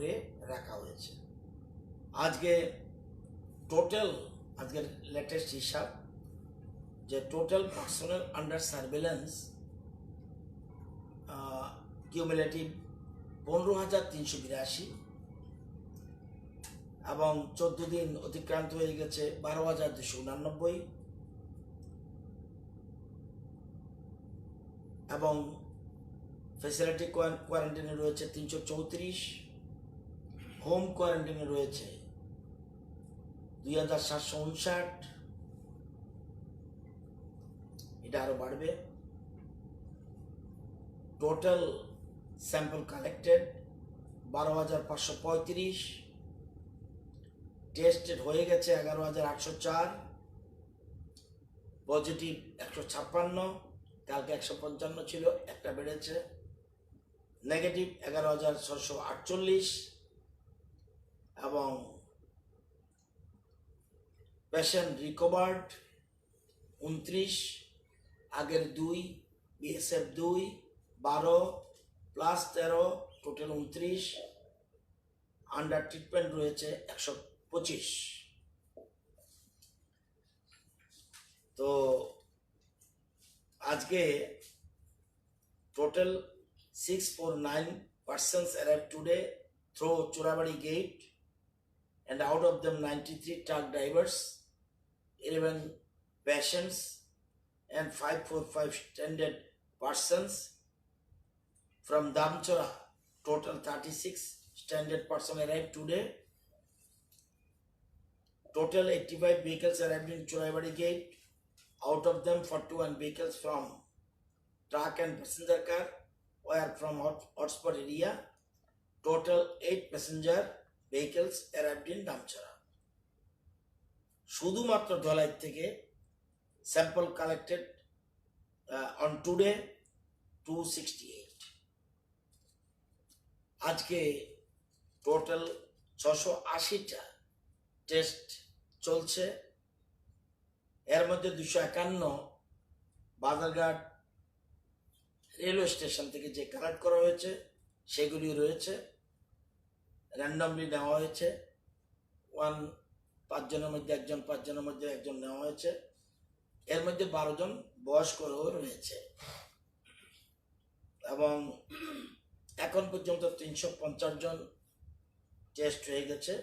করে রাখা হয়েছে। আজকে টোটাল আজকের লেটেস্ট হিসাব যে total personal under surveillance cumulative 15,382 এবং 14 দিন অতিক্রান্ত হয়ে গেছে 12,289 এবং ফ্যাসিলিটি কোয়ারেন্টাইনে রয়েছে 334, হোম কোয়ারেন্টাইনে রয়েছে 2,759, এটা আরো বাড়বে। টোটাল স্যাম্পল কালেক্টেড 12,535, টেস্টেড হয়ে গেছে 11,804, পজিটিভ 156, কালকে 155 ছিল, একটা বেড়েছে। নেগেটিভ 11,648 এবং পেশেন্ট রিকভার্ড 29, আগের 2, BSF 2, 12 plus 13 total 29, under treatment রয়েছে 125। তো আজকে total 649 persons arrived today through Chorabari gate, and out of them 93 truck drivers, 11 patients, and 545 stranded persons. From Damchora, total 36 stranded persons arrived today. Total 85 vehicles arrived in Chorabari gate. Out of them 41 vehicles from truck and passenger car were from hotspot area. Total 8 passenger vehicles arrived in Damchora. শুধুমাত্র ধলাই থেকে sample collected on today 268। আজকে total 680টা test চলছে। এর মধ্যে 251 বাজারঘাট railway station থেকে যে collect করা হয়েছে সেগুলি রয়েছে, র্যান্ডমলি নেওয়া হয়েছে। 5 জনের মধ্যে একজন, 5 জনের মধ্যে একজন নেওয়া হয়েছে। এর মধ্যে 12 জন বয়স্করাও রয়েছে এবং এখন পর্যন্ত 350 জন টেস্ট হয়ে গেছে।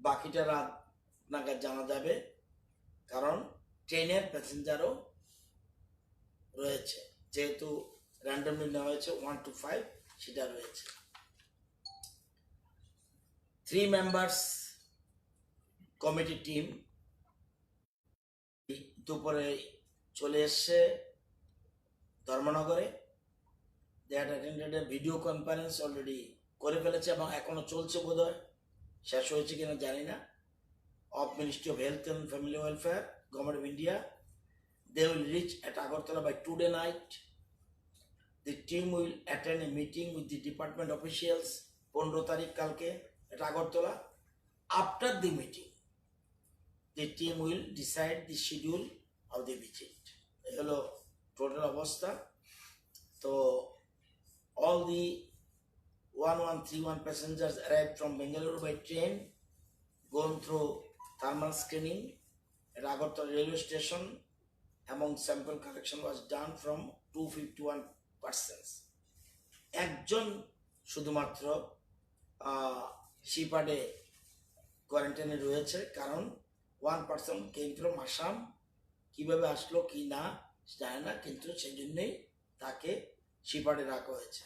বাকিটা রাত নাগাদ জানা যাবে, কারণ ট্রেনের প্যাসেঞ্জারও রয়েছে, যেহেতু র্যান্ডমলি নেওয়া হয়েছে 1 to 5 সেটা রয়েছে। 3 members কমিটি টিম দুপুরে চলে এসছে ধর্মনগরে। They had attended a video conference already করে ফেলেছে এবং এখনো চলছে, বোধহয় শেষ হয়েছে কিনা জানি না, of Ministry of Health and Family Welfare, Government of India. They will reach at Agartala by today night. The team will attend a meeting with the department officials 15 তারিখ কালকে at Agartala. After the meeting, the team will decide the schedule of the visit. Hello, total অবস্থা। তো all the 1131 passengers arrived from Bengaluru by train, gone through thermal screening at Agartala railway station. Among sample collection was done from 251 persons. একজন শুধুমাত্র শিপাডে কোয়ারেন্টাইনে রয়েছে, কারণ 1 person came from Assam। কিভাবে আসলো কি না জানে না, কিন্তু সেই জন্যই তাকে শিপাডে রাখা হয়েছে।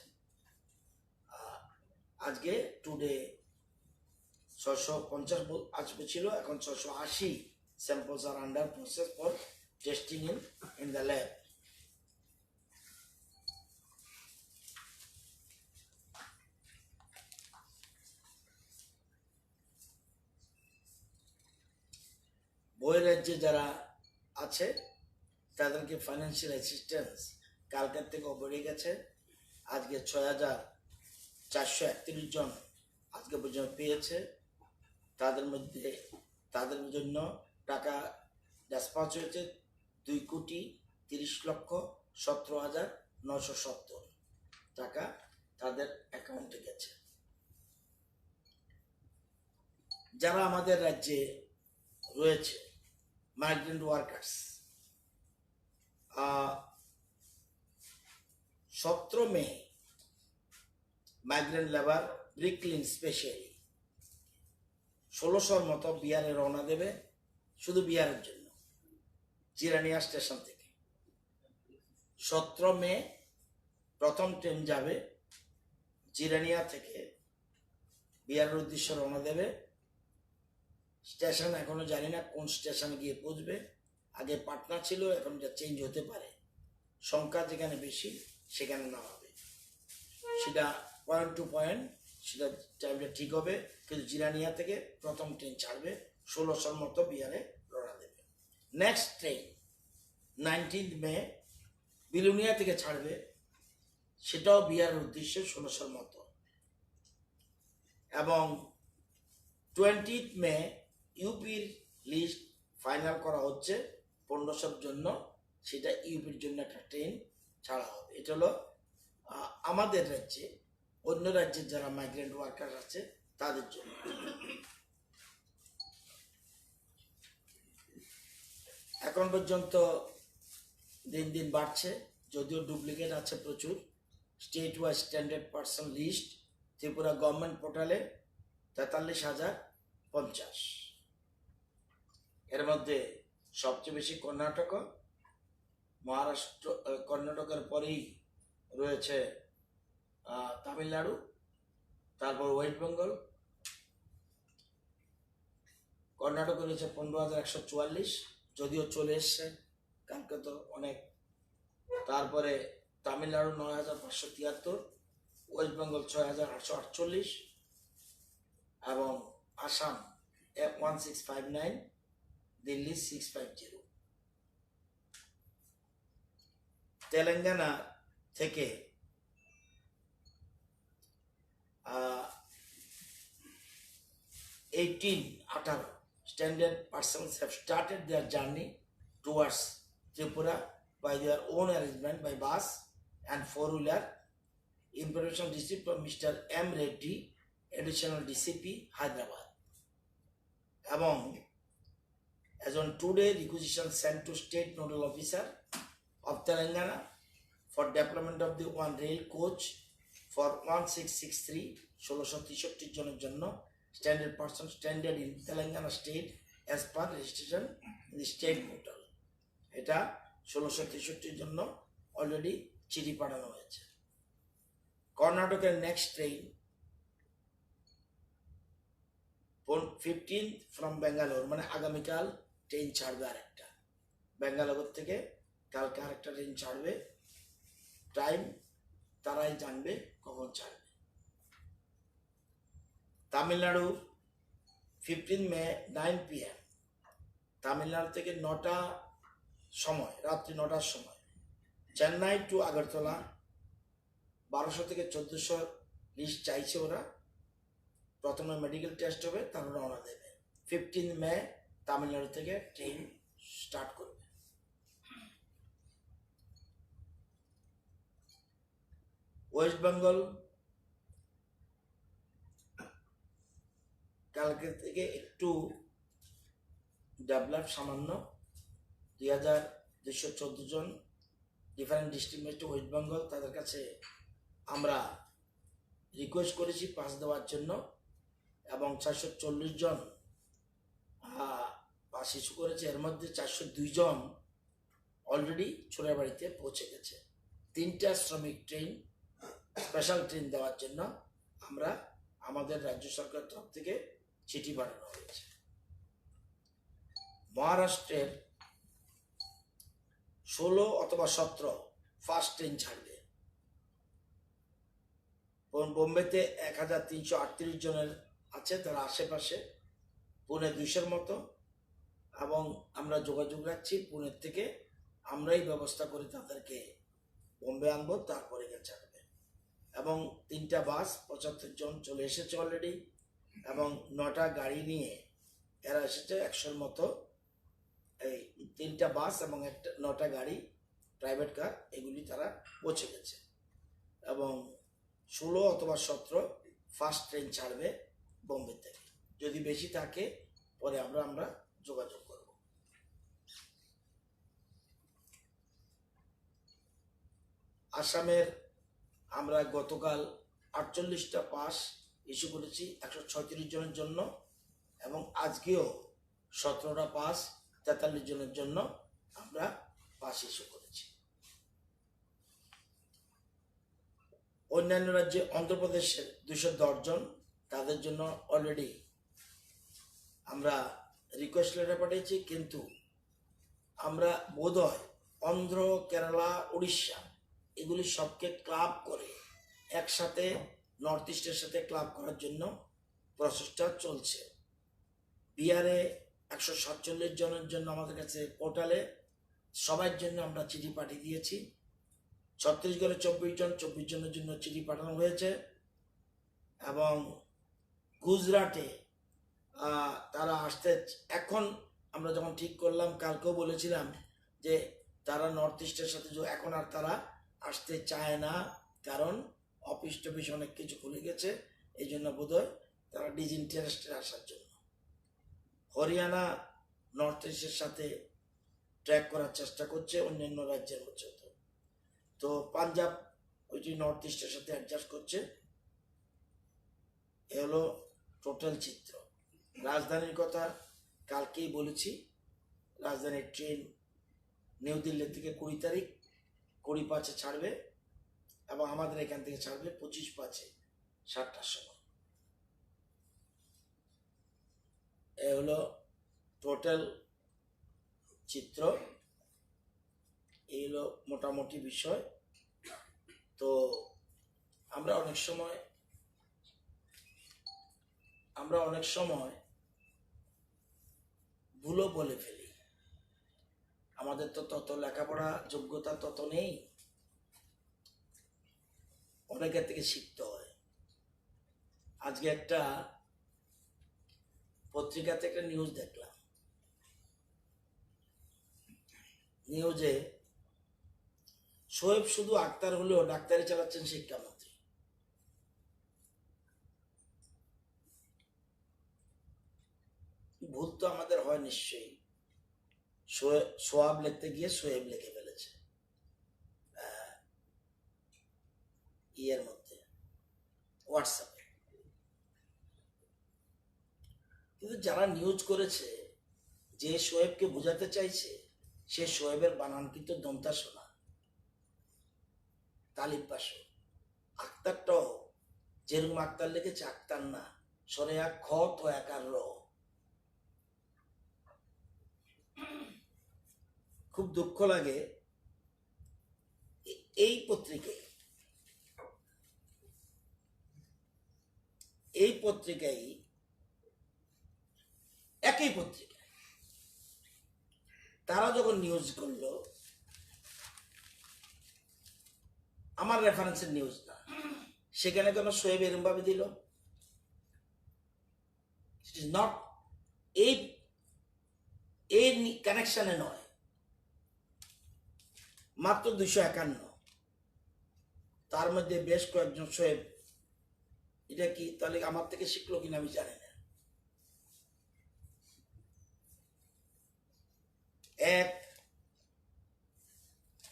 আজকে টুডে 650 আসবে ছিল, এখন 680 samples are under process for testing in the lab. বহিরাজ্যে যারা আছে তাদেরকে ফাইন্যান্সিয়াল অ্যাসিস্ট্যান্স কালকের থেকে বেড়ে গেছে। আজকে 6,431 জন আজকে পর্যন্ত পেয়েছে। তাদের মধ্যে তাদের জন্য টাকা ডিসপার্স হয়েছে 2,30,17,970 টাকা তাদের অ্যাকাউন্ট অ্যাকাউন্টে গেছে। যারা আমাদের রাজ্যে রয়েছে মাইগ্রেন্ট ওয়ার্কার্স, 17 মে মাইগ্রেন্ট লেবার ব্রিকলিন স্পেশালি 1600 মতো বিহারে রওনা দেবে, শুধু বিহারের জন্য, জিরানিয়া স্টেশন থেকে। 17 মে প্রথম ট্রেন যাবে জিরানিয়া থেকে বিহারের উদ্দেশ্যে রওনা দেবে। স্টেশন এখনো জানি না কোন স্টেশনে গিয়ে পৌঁছবে। আগে পাটনা ছিল, এখন যা চেঞ্জ হতে পারে, সংখ্যা যেখানে বেশি সেখানে না হবে, সেটা পয়েন্ট টু পয়েন্ট সেটা টাইমটা ঠিক হবে। কিন্তু জিরানিয়া থেকে প্রথম ট্রেন ছাড়বে, 1600 মতো বিহারে রওনা দেবে। নেক্সট ট্রেন 19 মে বিলুনিয়া থেকে ছাড়বে, সেটাও বিহারের উদ্দেশ্যে 1600 মতো। এবং 20 মে ইউপির লিস্ট ফাইনাল করা হচ্ছে 1500 জন্য, সেটা ইউপির জন্য একটা ট্রেন ছাড়া হবে। এটা হলো আমাদের রাজ্যে, অন্য রাজ্যের যারা মাইগ্রেন্ট ওয়ার্কার আছে তাদের জন্য। এখন পর্যন্ত দিন দিন বাড়ছে, যদিও ডুপ্লিকেট আছে প্রচুর। State wise standard person list Tripura government পোর্টালে 43,050। এর মধ্যে সবচেয়ে বেশি কর্ণাটক, মহারাষ্ট্র, কর্ণাটকের পরেই রয়েছে তামিলনাড়ু, তারপর ওয়েস্ট বেঙ্গল। কর্ণাটকে রয়েছে 15,144, যদিও চলে এসছে, কালকে তো অনেক। তারপরে তামিলনাড়ু 9,573, ওয়েস্ট বেঙ্গল 6,848 এবং আসাম 1659, দিল্লি 650। তেলেঙ্গানা থেকে 18 standard persons have started their journey towards Tripura by their own arrangement by bus and four-wheeler. Information received from Mr. M. Reddy, Additional DCP, Hyderabad. Among, as on today, requisition sent to State Nodal Officer of Telangana for deployment of the one rail coach for 1663, 1663 জনের জন্য, standard person standard in Telangana state as per registration in the state portal. এটা 1663 জন্য already চিঠি পাঠানো হয়েছে। কর্ণাটকের next train 15 from Bangalore, মানে আগামীকাল ট্রেন ছাড়বে আরেকটা ব্যাঙ্গালোর থেকে, কালকে আরেকটা ট্রেন ছাড়বে। টাইম তারাই জানবে কখন ছাড়বে। তামিলনাড়ু 15 মে 9 PM, তামিলনাড়ু থেকে 9টা সময়, রাত্রি 9টার সময়, চেন্নাই টু আগরতলা 1200 থেকে 1400 লিস্ট চাইছে ওরা। প্রথমে মেডিকেল টেস্ট হবে, তারপর রওনা দেবে। 15 মে তামিলনাড়ু থেকে ট্রেন স্টার্ট করবে। ওয়েস্ট বেঙ্গল কালকে থেকে একটু ডেভেলপ সামান্য, 2214 জন ডিফারেন্ট ডিস্ট্রিক্ট ওয়েস্ট বেঙ্গল, তাদের কাছে আমরা রিকোয়েস্ট করেছি পাস দেওয়ার জন্য, এবং 440 জন পাস ইস্যু করেছে। এর মধ্যে 402 জন অলরেডি ছোড়াবাড়িতে পৌঁছে গেছে। 3টা শ্রমিক ট্রেন, স্পেশাল ট্রেন দেওয়ার জন্য আমরা আমাদের রাজ্য সরকার তরফ থেকে চিঠি পাঠানো হয়েছে। মহারাষ্ট্রের 16 অথবা 17 ফার্স্ট ট্রেন ছাড়বে। বোম্বেতে 1338 জনের আছে, তারা আশেপাশে, পুনে 200 মতো, এবং আমরা যোগাযোগ রাখছি পুনের থেকে, আমরাই ব্যবস্থা করে তাদেরকে বোম্বে আনবো, তারপরে ছাড়বে। এবং 3টা বাস 75 জন চলে এসেছে অলরেডি, এবং 9টা গাড়ি নিয়ে এরা এসেছে 100-র মতো। এই 3টা বাস এবং 9টা গাড়ি প্রাইভেট কার, এগুলি তারা পৌঁছে গেছে। এবং 16 অথবা 17 ফার্স্ট ট্রেন ছাড়বে বোম্বে থেকে। যদি বেশি থাকে পরে আমরা যোগাযোগ করব। আসামের আমরা গতকাল 48টা পাস ইস্যু করেছি 136 জনের জন্য, এবং আজকেও 17টা পাস 43 জনের জন্য আমরা পাস ইস্যু করেছি। অন্যান্য রাজ্যে অন্ধ্রপ্রদেশের 210 জন, তাদের জন্য অলরেডি আমরা রিকোয়েস্ট লেটার পাঠিয়েছি, কিন্তু আমরা বোধহয় অন্ধ্র, কেরালা, উড়িষ্যা এগুলি সবকে ক্লাব করে একসাথে নর্থ ইস্টের সাথে ক্লাব করার জন্য প্রসেসটা চলছে। বিহারে 147 জনের জন্য আমাদের কাছে পোর্টালে সবার জন্য আমরা চিঠি পাঠিয়ে দিয়েছি। ছত্তিশগড়ে 24 জনের জন্য চিঠি পাঠানো হয়েছে, এবং গুজরাটে তারা আসতে, এখন আমরা যখন ঠিক করলাম, কালকেও বলেছিলাম যে তারা নর্থ ইস্টের সাথে এখন আর তারা আসতে চায় না, কারণ অফিস টফিস অনেক কিছু খুলে গেছে, এই জন্য বোধহয় তারা ডিসইন্টারেস্টেড আসার জন্য। হরিয়ানা নর্থ ইস্টের সাথে ট্র্যাক করার চেষ্টা করছে অন্যান্য রাজ্যের মধ্যে, তো পাঞ্জাব ওইটি নর্থ ইস্টের সাথে অ্যাডজাস্ট করছে। এ হলো টোটাল চিত্র। রাজধানীর কথা কালকেই বলেছি, রাজধানীর ট্রেন নিউ দিল্লি থেকে 20 তারিখ 20/5 ছাড়বে, এবং আমাদের এখান থেকে ছাড়বে 25/5 7টার সময়। এ হলো টোটাল চিত্র, এই হলো মোটামুটি বিষয়। তো আমরা অনেক সময় ভুলও বলে ফেলি, আমাদের তো তত লেখাপড়া যোগ্যতা তত নেই, অনেকের থেকে শিখতে হয়। আজকে একটা পত্রিকাতে একটা নিউজ দেখলাম, নিউজে শোয়েব শুধু আক্তার হলেও ডাক্তারি চালাচ্ছেন শিক্ষামন্ত্রী। ভুল তো আমাদের হয় নিশ্চয়ই, সোয়াব লিখতে গিয়ে শোয়েব লিখে ফেলেছে ইয়ের মধ্যে, হোয়াটসঅ্যাপে। কিন্তু যারা নিউজ করেছে, যে শোয়েবকে বোঝাতে চাইছে, সে শোয়েবের বানান কিন্তু দন্তা শোনা, তালিব পাশো। আক্তারটাও যেরকম আক্তার লিখেছে, আক্তার না, সরে এক খ তো একার র। খুব দুঃখ লাগে, এই পত্রিকায় একই পত্রিকায় তারা যখন নিউজ করলো, আমার রেফারেন্সের নিউজ না, সেখানে কেন শোয়েব এরম ভাবে দিল? ইট ইজ নট, এই কানেকশনে নয়, মাত্র 251, তার মধ্যে বেশ কয়েকজন শোয়েব। এটা কি তাহলে আমার থেকে শিখলো কিনা আমি জানি না। এক,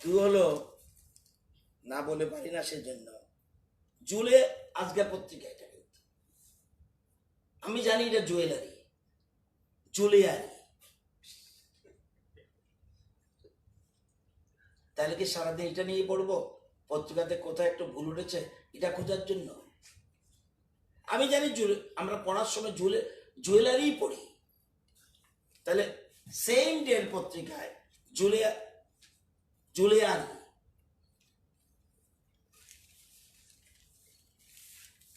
দুই হলো, না বলে পারি না সেজন্য, জুলে আজকের পত্রিকা, এটা কিন্তু আমি জানি এটা জুয়েলারি, জুয়েলারি। তাহলে কি সারাদিন এটা নিয়ে পড়বো, পত্রিকাতে কোথায় একটু ভুল উঠেছে এটা খোঁজার জন্য? আমি জানি আমরা পড়ার সময় জুয়েলারি পড়ি, তাহলে সেম ডের পত্রিকায় জুয়েলারি।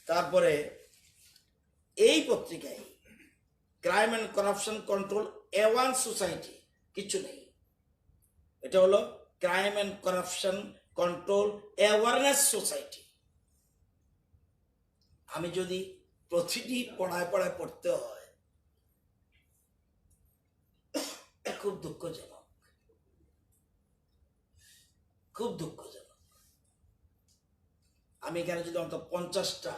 তারপরে এই পত্রিকায় crime and corruption control A1 society, কিছু নেই, এটা হলো crime and corruption control awareness society. আমি যদি প্রতিটি পড়ায় পড়তে হয়, খুব দুঃখজনক, খুব দুঃখজনক। আমি এখানে যদি অন্তত 50টা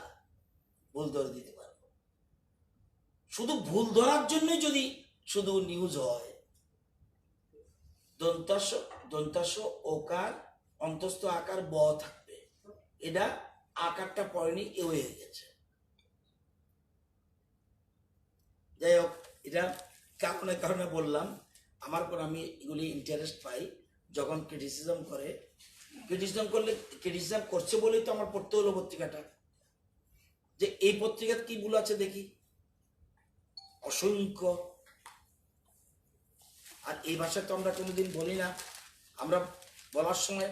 ভুল ধরে দিতে পারবো। শুধু ভুল ধরার জন্যই যদি শুধু নিউজ হয়, দন্তাস ওকার অন্তস্থ আকার ব থাকবে, এটা আকারটা পড়েনি এ হয়ে গেছে। যাই হোক, এটা কারণে কারণে বললাম, আমার পর আমি এগুলি ইন্টারেস্ট পাই যখন ক্রিটিসিজম করে। ক্রিটিসিজম করছে বলেই তো আমার পড়তে হলো পত্রিকাটা, যে এই পত্রিকার কি ভুল আছে দেখি, অসংখ্য। আর এই ভাষা তো আমরা কোনোদিন বলি না, আমরা বলার সময়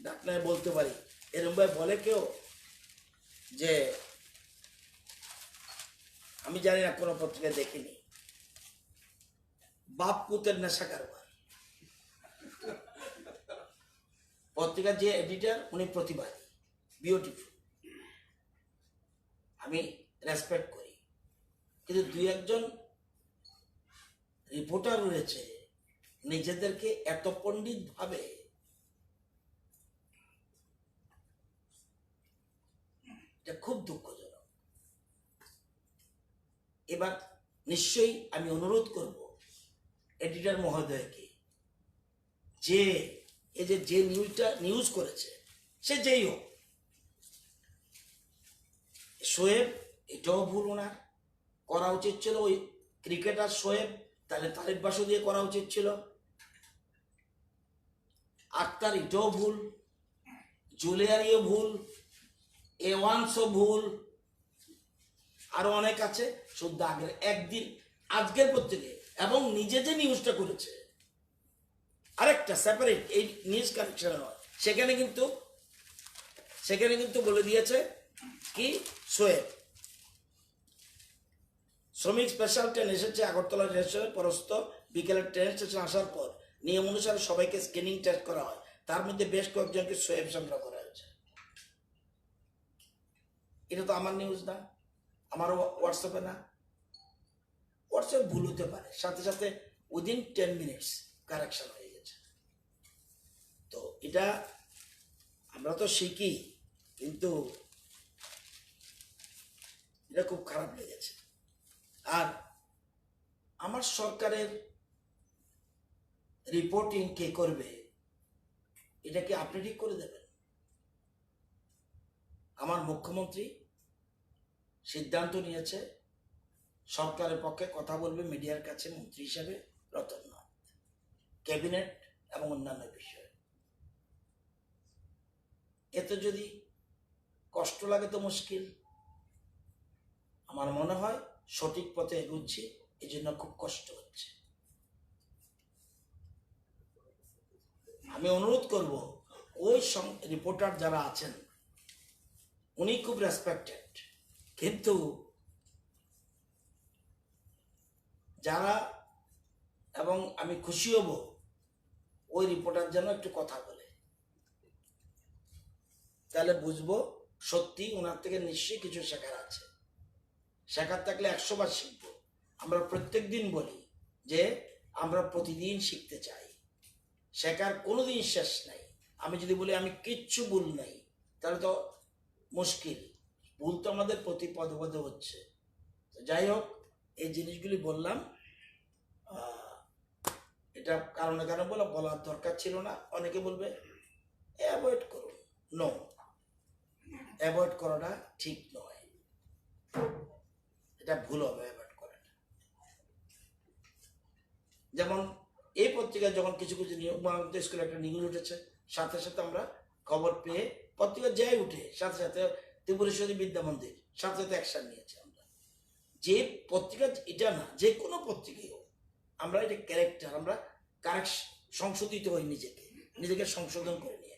ডাক্তার বলতে পারি, এরকম ভাবে বলে কেউ যে আমি জানি না, কোনো পত্রিকায় দেখিনি, বাপ পুতের নেশা কারবার। পত্রিকার যে এডিটর উনি প্রতিবাদী, বিউটিফুল, আমি রেসপেক্ট করি, কিন্তু দুই একজন রিপোর্টার রয়েছে নিজেদেরকে এত পণ্ডিত ভাবে, এটা খুব দুঃখজনক। এবার নিশ্চয়ই আমি অনুরোধ করব এডিটর মহোদয়কে, যে এই যে নিউজ করেছে সে যেই হোক, শোয়েব এটাও ভুল, ওনার করা উচিত ছিল ওই ক্রিকেটার শোয়েব, তাহলে তারিফ বাসু দিয়ে করা উচিত ছিল। আক্তার এটাও ভুল, জুলিয়ারিও ভুল, এওয়ান্সও ভুল, আরো অনেক আছে। শুদ্ধ আগের একদিন আজকের পত্রিকায় এবং নিজে যে নিউজটা করেছে আরেকটা সেপারেট এই নিউজ কানেকশন হয়, সেখানে কিন্তু বলে দিয়েছে কি, শোয়েব শ্রমিক স্পেশাল ট্রেন এসেছে আগরতলা স্টেশনে পরস্ত, বিকেলে ট্রেন স্টেশন আসার পর নিয়ম অনুসারে সবাইকে স্ক্রিনিং টেস্ট করা হয়, তার মধ্যে বেশ কয়েকজনকে শোয়েব সংগ্রহ করা হয়েছে। এটা তো আমার নিউজ না, আমার হোয়াটসঅ্যাপে না। হোয়াটসঅ্যাপ ভুল হতে পারে, সাথে সাথে উইদিন 10 মিনিটস কারেকশন হয়ে গেছে। তো এটা আমরা তো শিখি, কিন্তু এটা খুব খারাপ লেগেছে। আর আমার সরকারের রিপোর্টিং কে করবে, এটা কি আপনি ঠিক করে দেবেন? আমার মুখ্যমন্ত্রী সিদ্ধান্ত নিয়েছে সরকারের পক্ষে কথা বলবে মিডিয়ার কাছে মন্ত্রী হিসেবে রতন নাথ, ক্যাবিনেট এবং অন্যান্য বিষয়ে। এতে যদি কষ্ট লাগে তো মুশকিল, আমার মনে হয় সঠিক পথে এগুচ্ছি, এই জন্য খুব কষ্ট হচ্ছে। আমি অনুরোধ করব ওই রিপোর্টার যারা আছেন উনি খুব রেসপেক্টেড, কিন্তু যারা, এবং আমি খুশি হব ওই রিপোর্টার যেন একটু কথা বলে, তাহলে বুঝবো সত্যি ওনার থেকে নিশ্চয়ই কিছু শেখার আছে। শেখার থাকলে 100 বার শিখবো। আমরা প্রত্যেক দিন বলি যে আমরা প্রতিদিন শিখতে চাই, শেখার কোনোদিন শেষ নাই। আমি যদি বলি আমি কিচ্ছু ভুল নাই, তাহলে তো মুশকিল, ভুল তো আমাদের প্রতি পদে পদে হচ্ছে। যাই হোক, এই জিনিসগুলি বললাম, এটা কারণে বলার দরকার ছিল না। অনেকে বলবে অ্যাভয়েড করুন, নো, অ্যাভয়েড করাটা ঠিক নয়, এটা ভুল হবে অ্যাভয়েড করাটা। যেমন এই পত্রিকায় যখন কিছু কিছু নিয়োগ স্কুলে একটা নিউজ উঠেছে, সাথে সাথে আমরা খবর পেয়ে পত্রিকা যাই উঠে সাথে সাথে ত্রিপুরেশ্বরী বিদ্যা মন্দির সাথে সাথে অ্যাকশন নিয়েছে। আমরা যে পত্রিকা, এটা না যে কোনো পত্রিকায় হোক, আমরা এটা ক্যারেক্টার, আমরা সংশোধিত হই, নিজেকে সংশোধন করে নিয়ে